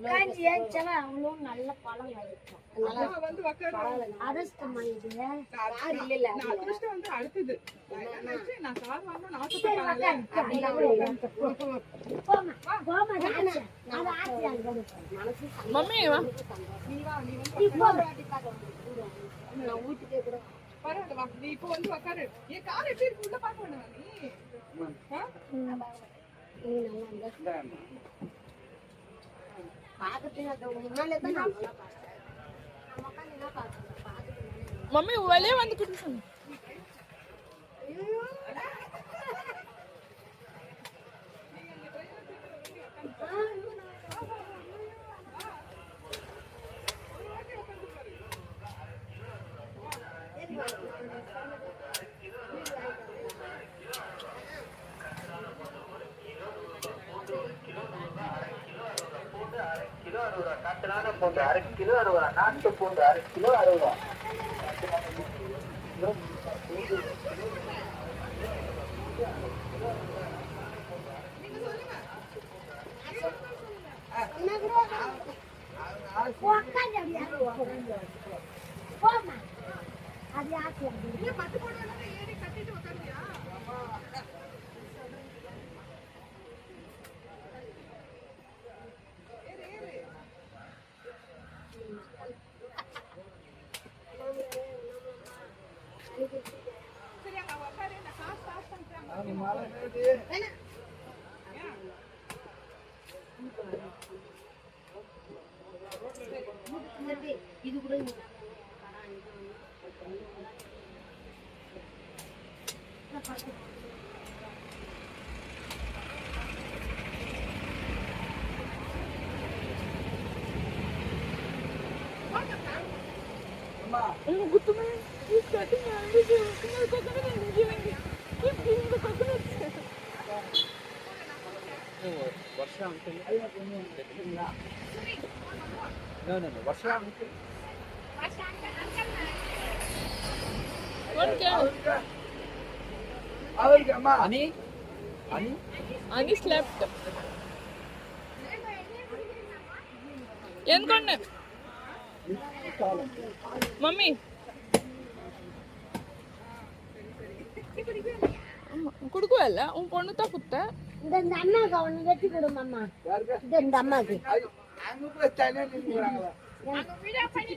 காஞ்சி ஏஞ்சவன் அவளும் நல்ல பழம் ஆயிருக்கும். அதிர்ஷ்டமா இது இல்ல அதிர்ஷ்டம் வந்து அடுத்தது. நான் கால் வாங்கணும் ஆசைப்பட்டேன். மம்மி வா நீ வா நீ வந்து நான் வீட்டுக்கே கூட பரவாயில்ல வா நீ இப்போ வந்து உட்காரு. ஏன் கால் எப்படி இருக்கு உள்ள பார்க்க வேண்டாம் நீ मम्मी वाले வந்து குடி சொன்ன பூண்டு 1/2 கிலோ 60 நாட்டு பூண்டு 1/2 கிலோ 60 இது கூட वर्षा अंकल नो नो नो वर्षा अंकल कौन क्या आवल क्या मां अनि अनि अनि स्लेप्ट ಏನ್ ಕೊಂಡೆ ಮಮ್ಮಿ குடுக்குவல்ல உன் பொண்ணு தான் குத்த இந்த அம்மாக்கு அவனை வெட்டி கொடு மாமா இந்த அம்மாக்கு அங்க போய் தண்ணி நின்னுறாங்க அங்க வீடியோ பண்ணி